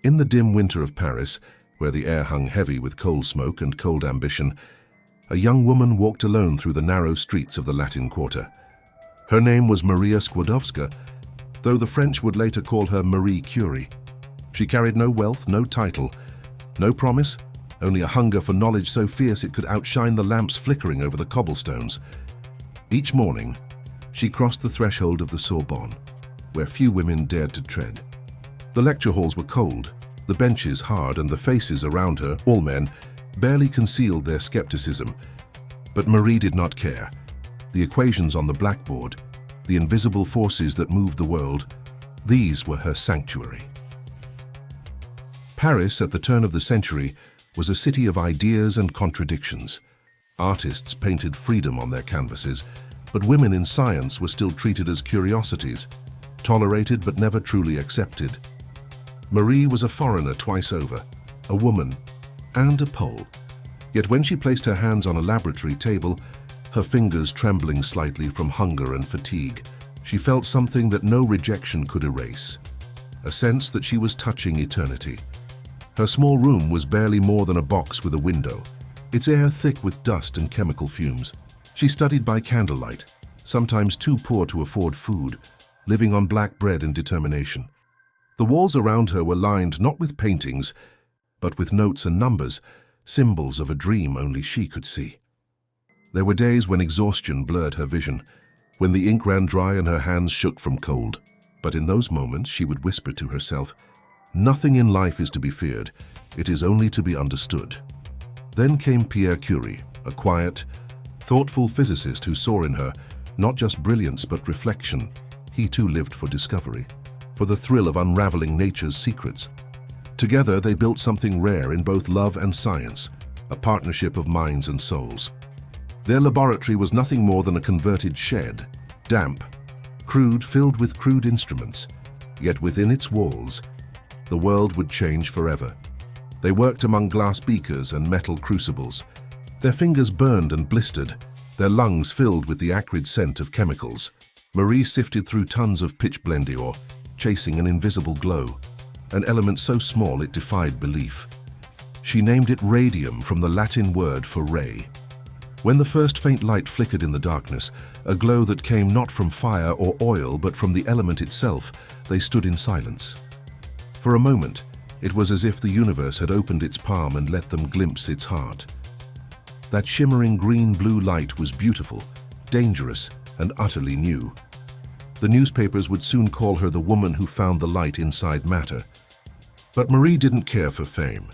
In the dim winter of Paris, where the air hung heavy with coal smoke and cold ambition, a young woman walked alone through the narrow streets of the Latin Quarter. Her name was Maria Skłodowska, though the French would later call her Marie Curie. She carried no wealth, no title, no promise, only a hunger for knowledge so fierce it could outshine the lamps flickering over the cobblestones. Each morning, she crossed the threshold of the Sorbonne, where few women dared to tread. The lecture halls were cold, the benches hard, and the faces around her, all men, barely concealed their skepticism. But Marie did not care. The equations on the blackboard, the invisible forces that moved the world, these were her sanctuary. Paris, at the turn of the century, was a city of ideas and contradictions. Artists painted freedom on their canvases, but women in science were still treated as curiosities, tolerated but never truly accepted. Marie was a foreigner twice over, a woman, and a Pole. Yet when she placed her hands on a laboratory table, her fingers trembling slightly from hunger and fatigue, she felt something that no rejection could erase, a sense that she was touching eternity. Her small room was barely more than a box with a window, its air thick with dust and chemical fumes. She studied by candlelight, sometimes too poor to afford food, living on black bread and determination. The walls around her were lined not with paintings, but with notes and numbers, symbols of a dream only she could see. There were days when exhaustion blurred her vision, when the ink ran dry and her hands shook from cold. But in those moments she would whisper to herself, "Nothing in life is to be feared, it is only to be understood." Then came Marie Curie, a quiet, thoughtful physicist who saw in her not just brilliance but reflection. He too lived for discovery, for the thrill of unraveling nature's secrets. Together they built something rare in both love and science, a partnership of minds and souls. Their laboratory was nothing more than a converted shed, damp, crude, filled with crude instruments. Yet within its walls, the world would change forever. They worked among glass beakers and metal crucibles. Their fingers burned and blistered, their lungs filled with the acrid scent of chemicals. Marie sifted through tons of pitch-blendy ore, chasing an invisible glow, an element so small it defied belief. She named it radium, from the Latin word for ray. When the first faint light flickered in the darkness, a glow that came not from fire or oil but from the element itself, they stood in silence. For a moment, it was as if the universe had opened its palm and let them glimpse its heart. That shimmering green-blue light was beautiful, dangerous, and utterly new. The newspapers would soon call her the woman who found the light inside matter. But Marie didn't care for fame.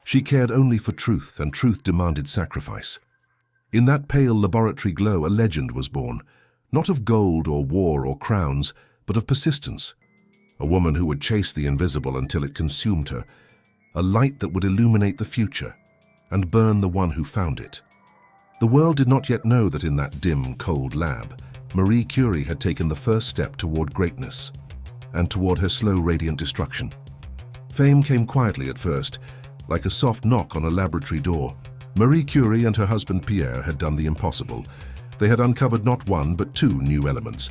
She cared only for truth, and truth demanded sacrifice. In that pale laboratory glow, a legend was born, not of gold or war or crowns, but of persistence. A woman who would chase the invisible until it consumed her, a light that would illuminate the future and burn the one who found it. The world did not yet know that in that dim, cold lab, Marie Curie had taken the first step toward greatness and toward her slow, radiant destruction. Fame came quietly at first, like a soft knock on a laboratory door. Marie Curie and her husband Pierre had done the impossible. They had uncovered not one but two new elements,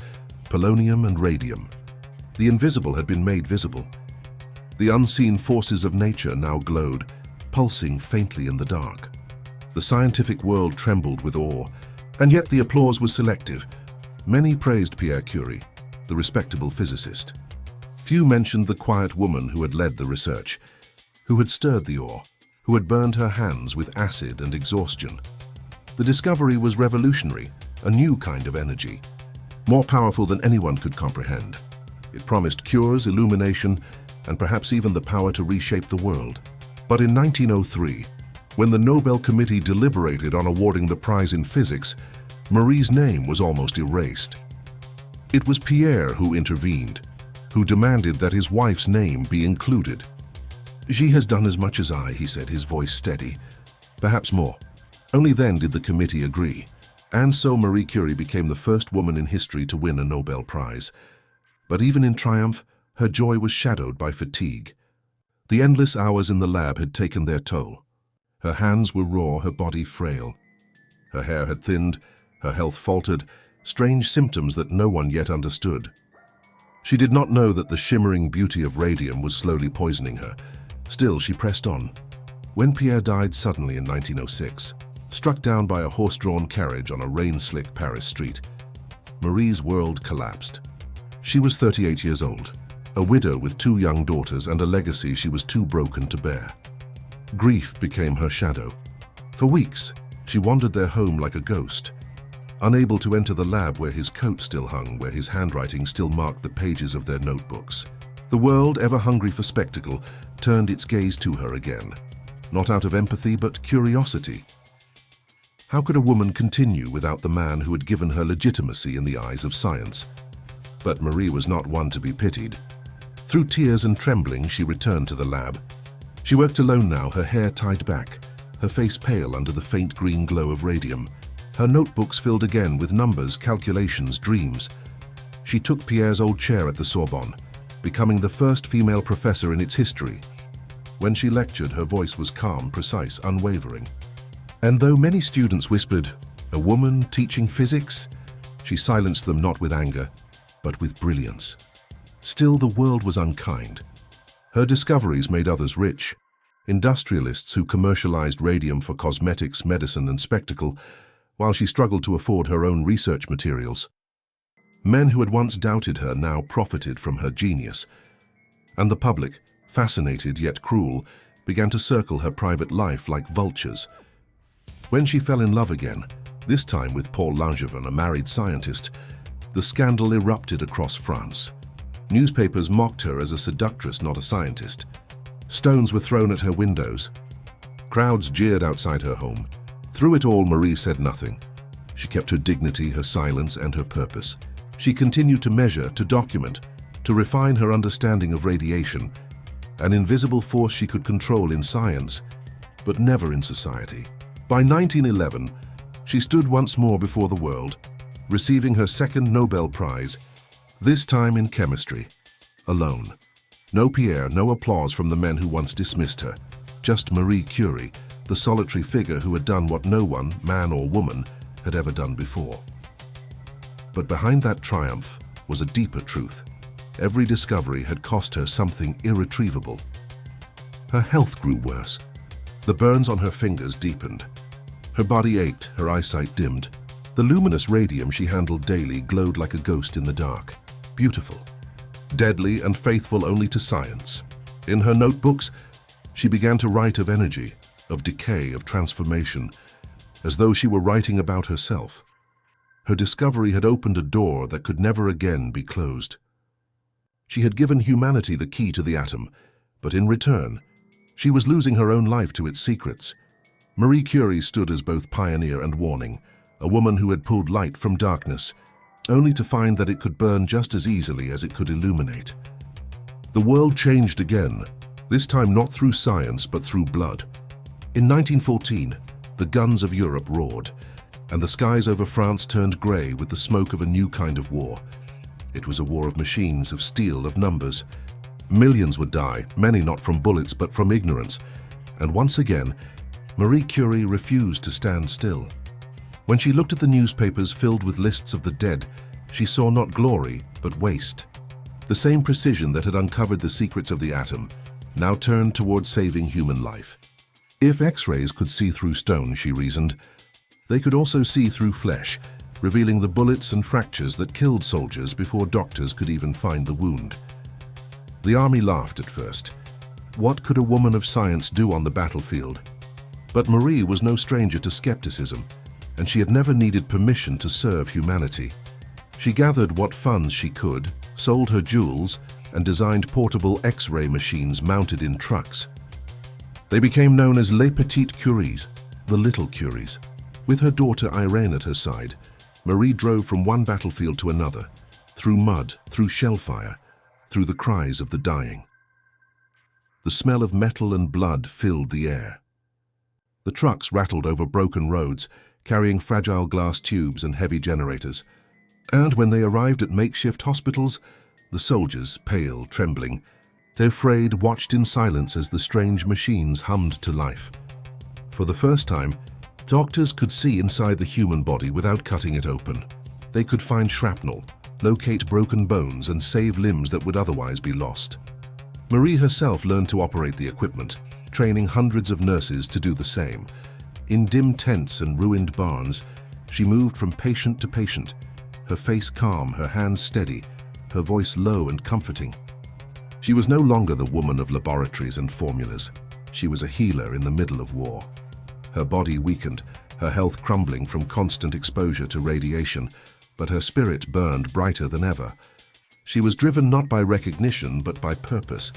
polonium and radium. The invisible had been made visible. The unseen forces of nature now glowed, pulsing faintly in the dark. The scientific world trembled with awe, and yet the applause was selective. Many praised Marie Curie, the respectable physicist. Few mentioned the quiet woman who had led the research, who had stirred the ore, who had burned her hands with acid and exhaustion. The discovery was revolutionary, a new kind of energy, more powerful than anyone could comprehend. It promised cures, illumination, and perhaps even the power to reshape the world. But in 1903, when the Nobel Committee deliberated on awarding the prize in physics, Marie's name was almost erased. It was Pierre who intervened, who demanded that his wife's name be included. "She has done as much as I," he said, his voice steady. "Perhaps more." Only then did the committee agree, and so Marie Curie became the first woman in history to win a Nobel Prize. But even in triumph, her joy was shadowed by fatigue. The endless hours in the lab had taken their toll. Her hands were raw, her body frail. Her hair had thinned, her health faltered, strange symptoms that no one yet understood. She did not know that the shimmering beauty of radium was slowly poisoning her. Still, she pressed on. When Pierre died suddenly in 1906, struck down by a horse-drawn carriage on a rain-slick Paris street, Marie's world collapsed. She was 38 years old, a widow with 2 young daughters and a legacy she was too broken to bear. Grief became her shadow. For weeks, she wandered their home like a ghost, unable to enter the lab where his coat still hung, where his handwriting still marked the pages of their notebooks. The world, ever hungry for spectacle, turned its gaze to her again, not out of empathy but curiosity. How could a woman continue without the man who had given her legitimacy in the eyes of science? But Marie was not one to be pitied. Through tears and trembling, she returned to the lab. She worked alone now, her hair tied back, her face pale under the faint green glow of radium. Her notebooks filled again with numbers, calculations, dreams. She took Pierre's old chair at the Sorbonne, becoming the first female professor in its history. When she lectured, her voice was calm, precise, unwavering. And though many students whispered, "A woman teaching physics?" she silenced them not with anger, but with brilliance. Still, the world was unkind. Her discoveries made others rich. Industrialists who commercialized radium for cosmetics, medicine, and spectacle, while she struggled to afford her own research materials. Men who had once doubted her now profited from her genius. And the public, fascinated yet cruel, began to circle her private life like vultures. When she fell in love again, this time with Paul Langevin, a married scientist, the scandal erupted across France. Newspapers mocked her as a seductress, not a scientist. Stones were thrown at her windows. Crowds jeered outside her home. Through it all, Marie said nothing. She kept her dignity, her silence, and her purpose. She continued to measure, to document, to refine her understanding of radiation, an invisible force she could control in science, but never in society. By 1911, she stood once more before the world, receiving her second Nobel Prize, this time in chemistry, alone. No Pierre, no applause from the men who once dismissed her, just Marie Curie, the solitary figure who had done what no one, man or woman, had ever done before. But behind that triumph was a deeper truth. Every discovery had cost her something irretrievable. Her health grew worse. The burns on her fingers deepened. Her body ached, her eyesight dimmed. The luminous radium she handled daily glowed like a ghost in the dark. Beautiful, deadly, and faithful only to science. In her notebooks, she began to write of energy, of decay, of transformation, as though she were writing about herself. Her discovery had opened a door that could never again be closed. She had given humanity the key to the atom, but in return, she was losing her own life to its secrets. Marie Curie stood as both pioneer and warning, a woman who had pulled light from darkness, only to find that it could burn just as easily as it could illuminate. The world changed again, this time not through science but through blood. In 1914, the guns of Europe roared, and the skies over France turned grey with the smoke of a new kind of war. It was a war of machines, of steel, of numbers. Millions would die, many not from bullets but from ignorance. And once again, Marie Curie refused to stand still. When she looked at the newspapers filled with lists of the dead, she saw not glory but waste. The same precision that had uncovered the secrets of the atom now turned toward saving human life. If X-rays could see through stone, she reasoned, they could also see through flesh, revealing the bullets and fractures that killed soldiers before doctors could even find the wound. The army laughed at first. What could a woman of science do on the battlefield? But Marie was no stranger to skepticism, and she had never needed permission to serve humanity. She gathered what funds she could, sold her jewels, and designed portable X-ray machines mounted in trucks. They became known as Les Petites Curies, the Little Curies. With her daughter Irene at her side, Marie drove from one battlefield to another, through mud, through shellfire, through the cries of the dying. The smell of metal and blood filled the air. The trucks rattled over broken roads, carrying fragile glass tubes and heavy generators. And when they arrived at makeshift hospitals, the soldiers, pale, trembling, their afraid, watched in silence as the strange machines hummed to life. For the first time, doctors could see inside the human body without cutting it open. They could find shrapnel, locate broken bones, and save limbs that would otherwise be lost. Marie herself learned to operate the equipment, training hundreds of nurses to do the same. In dim tents and ruined barns, she moved from patient to patient, her face calm, her hands steady, her voice low and comforting. She was no longer the woman of laboratories and formulas. She was a healer in the middle of war. Her body weakened, her health crumbling from constant exposure to radiation, but her spirit burned brighter than ever. She was driven not by recognition, but by purpose.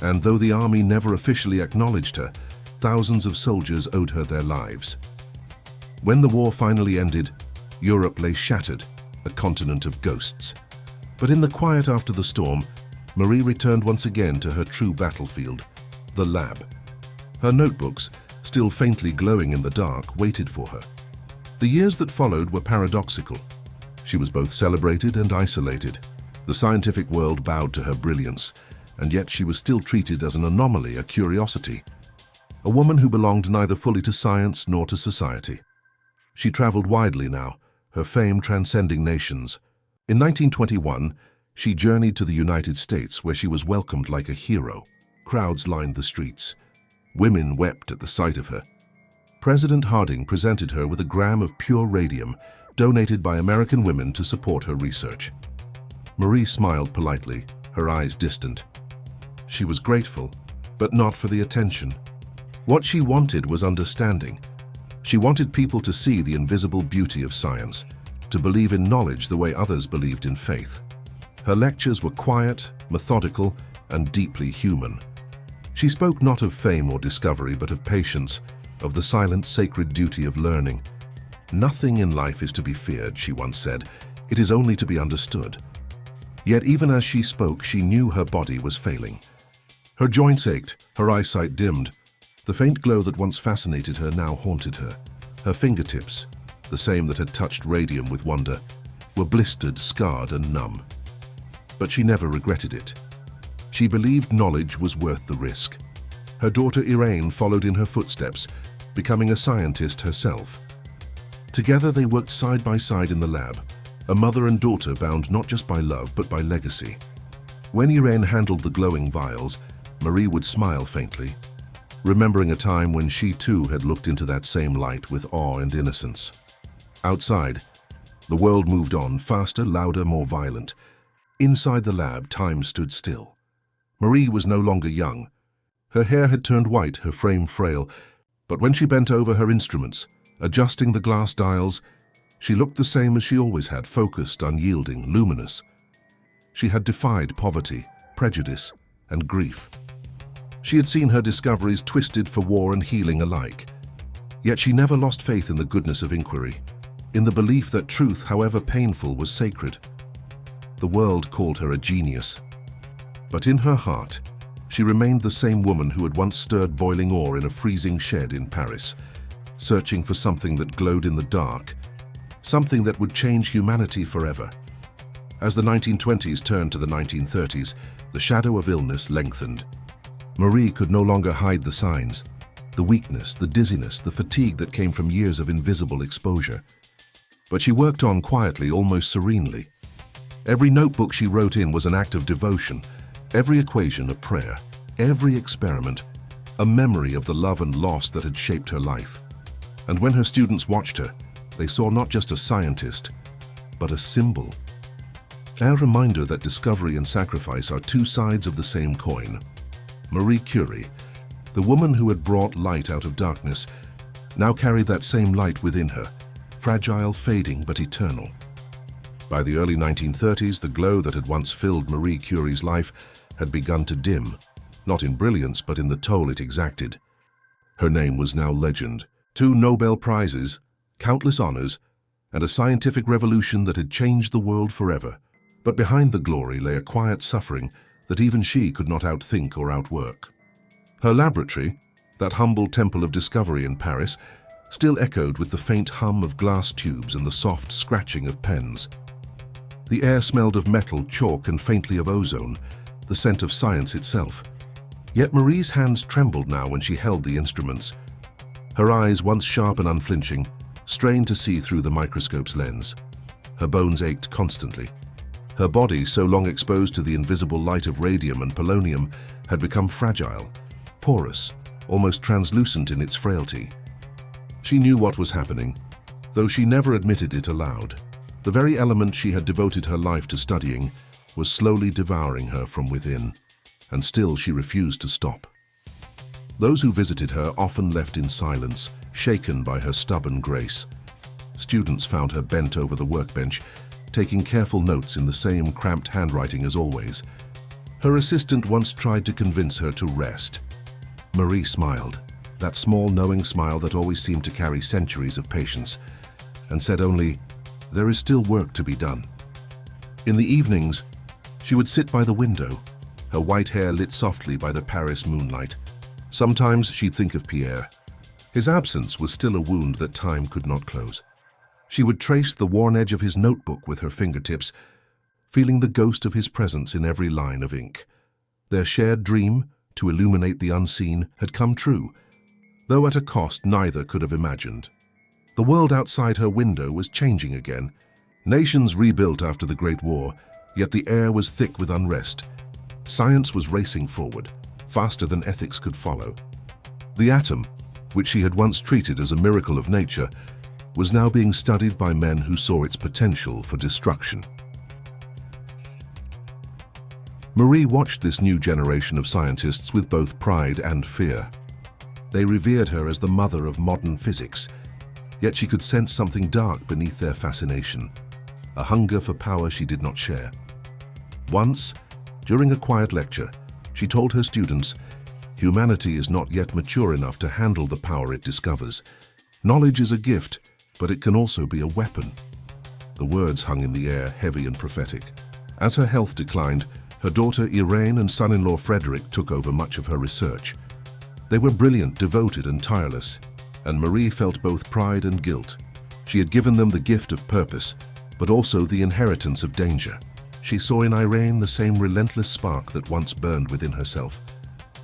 And though the army never officially acknowledged her, thousands of soldiers owed her their lives. When the war finally ended, Europe lay shattered, a continent of ghosts. But in the quiet after the storm, Marie returned once again to her true battlefield, the lab. Her notebooks, still faintly glowing in the dark, waited for her. The years that followed were paradoxical. She was both celebrated and isolated. The scientific world bowed to her brilliance, and yet she was still treated as an anomaly, a curiosity. A woman who belonged neither fully to science nor to society. She traveled widely now, her fame transcending nations. In 1921, she journeyed to the United States, where she was welcomed like a hero. Crowds lined the streets. Women wept at the sight of her. President Harding presented her with a gram of pure radium, donated by American women to support her research. Marie smiled politely, her eyes distant. She was grateful, but not for the attention. What she wanted was understanding. She wanted people to see the invisible beauty of science, to believe in knowledge the way others believed in faith. Her lectures were quiet, methodical, and deeply human. She spoke not of fame or discovery, but of patience, of the silent, sacred duty of learning. "Nothing in life is to be feared," she once said. "It is only to be understood." Yet even as she spoke, she knew her body was failing. Her joints ached, her eyesight dimmed. The faint glow that once fascinated her now haunted her. Her fingertips, the same that had touched radium with wonder, were blistered, scarred, and numb. But she never regretted it. She believed knowledge was worth the risk. Her daughter Irene followed in her footsteps, becoming a scientist herself. Together they worked side by side in the lab, a mother and daughter bound not just by love but by legacy. When Irene handled the glowing vials, Marie would smile faintly, remembering a time when she too had looked into that same light with awe and innocence. Outside, the world moved on, faster, louder, more violent. Inside the lab, time stood still. Marie was no longer young. Her hair had turned white, her frame frail, but when she bent over her instruments, adjusting the glass dials, she looked the same as she always had, focused, unyielding, luminous. She had defied poverty, prejudice, and grief. She had seen her discoveries twisted for war and healing alike. Yet she never lost faith in the goodness of inquiry, in the belief that truth, however painful, was sacred. The world called her a genius. But in her heart, she remained the same woman who had once stirred boiling ore in a freezing shed in Paris, searching for something that glowed in the dark, something that would change humanity forever. As the 1920s turned to the 1930s, the shadow of illness lengthened. Marie could no longer hide the signs, the weakness, the dizziness, the fatigue that came from years of invisible exposure. But she worked on quietly, almost serenely. Every notebook she wrote in was an act of devotion, every equation a prayer, every experiment a memory of the love and loss that had shaped her life. And when her students watched her, they saw not just a scientist, but a symbol. A reminder that discovery and sacrifice are two sides of the same coin. Marie Curie, the woman who had brought light out of darkness, now carried that same light within her, fragile, fading, but eternal. By the early 1930s, the glow that had once filled Marie Curie's life had begun to dim, not in brilliance, but in the toll it exacted. Her name was now legend. 2 Nobel Prizes, countless honors, and a scientific revolution that had changed the world forever. But behind the glory lay a quiet suffering that even she could not outthink or outwork. Her laboratory, that humble temple of discovery in Paris, still echoed with the faint hum of glass tubes and the soft scratching of pens. The air smelled of metal, chalk, and faintly of ozone, the scent of science itself. Yet Marie's hands trembled now when she held the instruments. Her eyes, once sharp and unflinching, strained to see through the microscope's lens. Her bones ached constantly. Her body, so long exposed to the invisible light of radium and polonium, had become fragile, porous, almost translucent in its frailty. She knew what was happening, though she never admitted it aloud. The very element she had devoted her life to studying was slowly devouring her from within, and still she refused to stop. Those who visited her often left in silence, shaken by her stubborn grace. Students found her bent over the workbench, taking careful notes in the same cramped handwriting as always. Her assistant once tried to convince her to rest. Marie smiled, that small knowing smile that always seemed to carry centuries of patience, and said only, "There is still work to be done." In the evenings, she would sit by the window, her white hair lit softly by the Paris moonlight. Sometimes she'd think of Pierre. His absence was still a wound that time could not close. She would trace the worn edge of his notebook with her fingertips, feeling the ghost of his presence in every line of ink. Their shared dream, to illuminate the unseen, had come true, though at a cost neither could have imagined. The world outside her window was changing again. Nations rebuilt after the Great War, yet the air was thick with unrest. Science was racing forward, faster than ethics could follow. The atom, which she had once treated as a miracle of nature, was now being studied by men who saw its potential for destruction. Marie watched this new generation of scientists with both pride and fear. They revered her as the mother of modern physics, yet she could sense something dark beneath their fascination, a hunger for power she did not share. Once, during a quiet lecture, she told her students, "Humanity is not yet mature enough to handle the power it discovers. Knowledge is a gift, but it can also be a weapon." The words hung in the air, heavy and prophetic. As her health declined, her daughter Irene and son-in-law Frederick took over much of her research. They were brilliant, devoted and tireless, and Marie felt both pride and guilt. She had given them the gift of purpose, but also the inheritance of danger. She saw in Irene the same relentless spark that once burned within herself.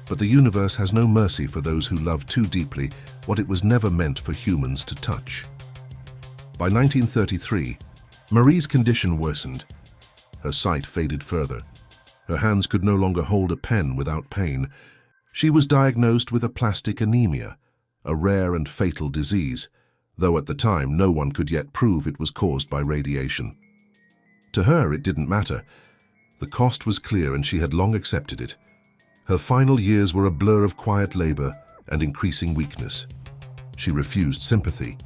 But the universe has no mercy for those who love too deeply what it was never meant for humans to touch. By 1933, Marie's condition worsened. Her sight faded further. Her hands could no longer hold a pen without pain. She was diagnosed with aplastic anemia, a rare and fatal disease, though at the time no one could yet prove it was caused by radiation. To her, it didn't matter. The cost was clear and she had long accepted it. Her final years were a blur of quiet labor and increasing weakness. She refused sympathy.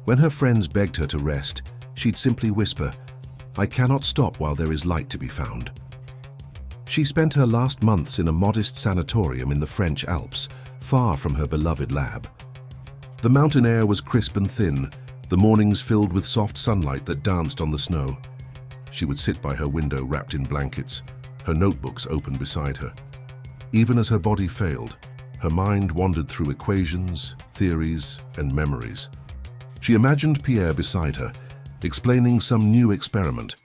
When her friends begged her to rest, she'd simply whisper, "I cannot stop while there is light to be found." She spent her last months in a modest sanatorium in the French Alps, far from her beloved lab. The mountain air was crisp and thin, the mornings filled with soft sunlight that danced on the snow. She would sit by her window wrapped in blankets, her notebooks open beside her. Even as her body failed, her mind wandered through equations, theories, and memories. She imagined Pierre beside her, explaining some new experiment,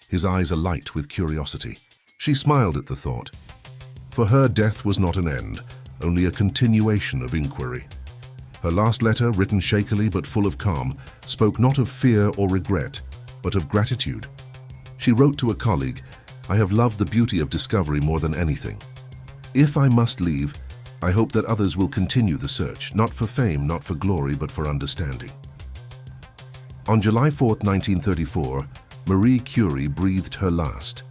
his eyes alight with curiosity. She smiled at the thought. For her, death was not an end, only a continuation of inquiry. Her last letter, written shakily but full of calm, spoke not of fear or regret, but of gratitude. She wrote to a colleague, "I have loved the beauty of discovery more than anything. If I must leave, I hope that others will continue the search, not for fame, not for glory, but for understanding." On July 4, 1934, Marie Curie breathed her last.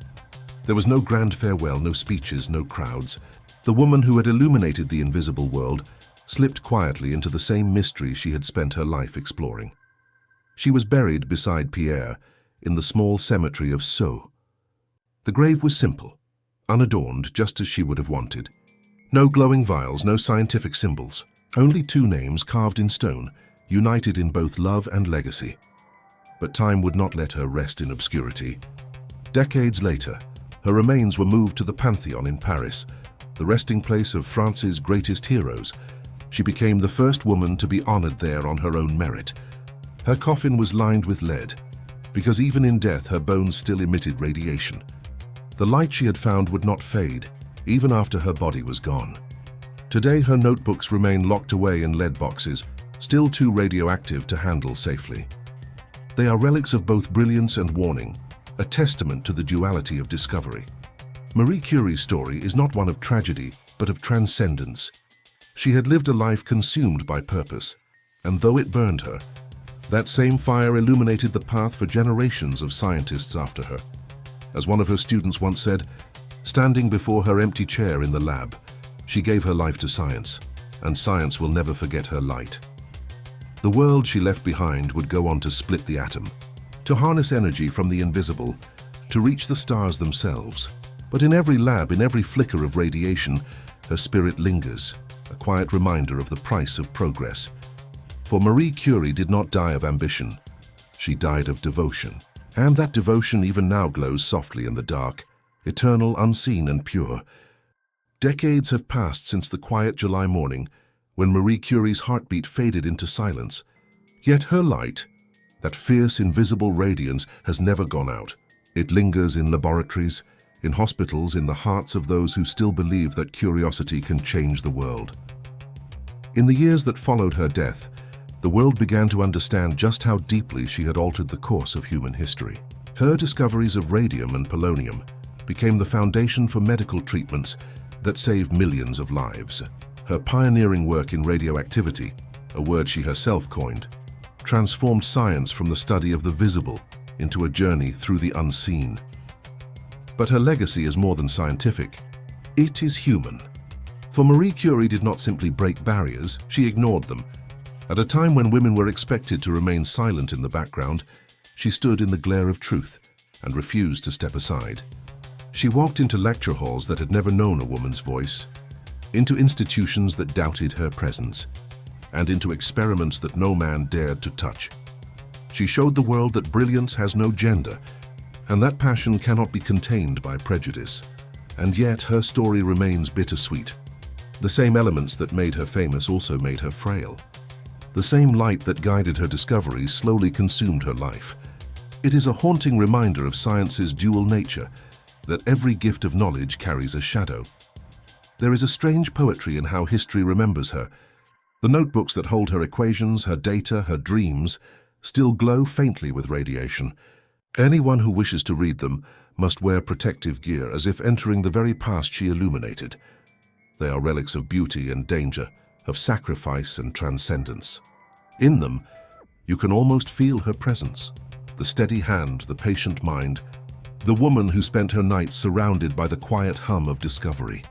There was no grand farewell, no speeches, no crowds. The woman who had illuminated the invisible world slipped quietly into the same mystery she had spent her life exploring. She was buried beside Pierre in the small cemetery of Sceaux. The grave was simple, unadorned, just as she would have wanted. No glowing vials, no scientific symbols, only two names carved in stone, united in both love and legacy. But time would not let her rest in obscurity. Decades later, her remains were moved to the Pantheon in Paris, the resting place of France's greatest heroes. She became the first woman to be honored there on her own merit. Her coffin was lined with lead, because even in death her bones still emitted radiation. The light she had found would not fade, even after her body was gone. Today her notebooks remain locked away in lead boxes, still too radioactive to handle safely. They are relics of both brilliance and warning, a testament to the duality of discovery. Marie Curie's story is not one of tragedy, but of transcendence. She had lived a life consumed by purpose, and though it burned her, that same fire illuminated the path for generations of scientists after her. As one of her students once said, standing before her empty chair in the lab, she gave her life to science, and science will never forget her light. The world she left behind would go on to split the atom, to harness energy from the invisible, to reach the stars themselves. But in every lab, in every flicker of radiation, her spirit lingers, a quiet reminder of the price of progress. For Marie Curie did not die of ambition. She died of devotion. And that devotion even now glows softly in the dark, eternal, unseen, and pure. Decades have passed since the quiet July morning when Marie Curie's heartbeat faded into silence. Yet her light, that fierce, invisible radiance, has never gone out. It lingers in laboratories, in hospitals, in the hearts of those who still believe that curiosity can change the world. In the years that followed her death, the world began to understand just how deeply she had altered the course of human history. Her discoveries of radium and polonium became the foundation for medical treatments that saved millions of lives. Her pioneering work in radioactivity, a word she herself coined, transformed science from the study of the visible into a journey through the unseen. But her legacy is more than scientific. It is human. For Marie Curie did not simply break barriers, she ignored them. At a time when women were expected to remain silent in the background, she stood in the glare of truth and refused to step aside. She walked into lecture halls that had never known a woman's voice, into institutions that doubted her presence, and into experiments that no man dared to touch. She showed the world that brilliance has no gender, and that passion cannot be contained by prejudice. And yet her story remains bittersweet. The same elements that made her famous also made her frail. The same light that guided her discoveries slowly consumed her life. It is a haunting reminder of science's dual nature, that every gift of knowledge carries a shadow. There is a strange poetry in how history remembers her. The notebooks that hold her equations, her data, her dreams, still glow faintly with radiation. Anyone who wishes to read them must wear protective gear, as if entering the very past she illuminated. They are relics of beauty and danger, of sacrifice and transcendence. In them, you can almost feel her presence, the steady hand, the patient mind, the woman who spent her nights surrounded by the quiet hum of discovery.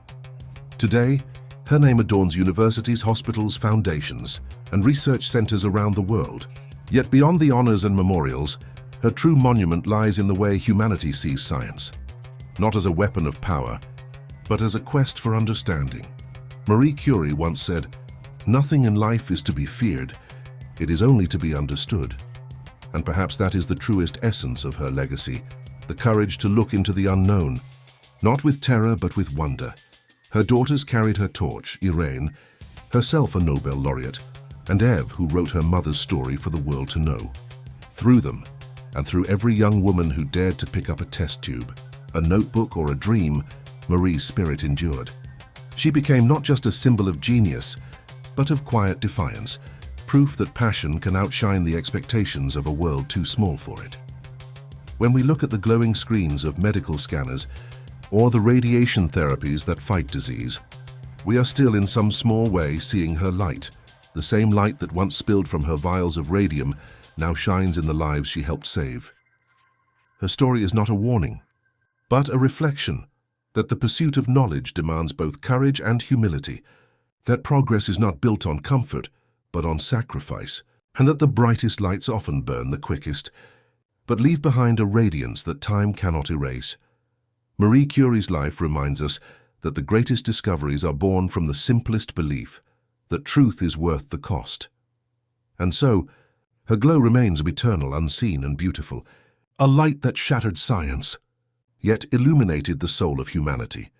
Today, her name adorns universities, hospitals, foundations, and research centers around the world. Yet beyond the honors and memorials, her true monument lies in the way humanity sees science, not as a weapon of power, but as a quest for understanding. Marie Curie once said, "Nothing in life is to be feared, it is only to be understood." And perhaps that is the truest essence of her legacy, the courage to look into the unknown, not with terror but with wonder. Her daughters carried her torch, Irene, herself a Nobel laureate, and Eve, who wrote her mother's story for the world to know. Through them, and through every young woman who dared to pick up a test tube, a notebook, or a dream, Marie's spirit endured. She became not just a symbol of genius, but of quiet defiance, proof that passion can outshine the expectations of a world too small for it. When we look at the glowing screens of medical scanners, or the radiation therapies that fight disease, we are still in some small way seeing her light. The same light that once spilled from her vials of radium now shines in the lives she helped save. Her story is not a warning, but a reflection that the pursuit of knowledge demands both courage and humility, that progress is not built on comfort, but on sacrifice, and that the brightest lights often burn the quickest, but leave behind a radiance that time cannot erase. Marie Curie's life reminds us that the greatest discoveries are born from the simplest belief that truth is worth the cost. And so, her glow remains eternal, unseen, and beautiful, a light that shattered science, yet illuminated the soul of humanity.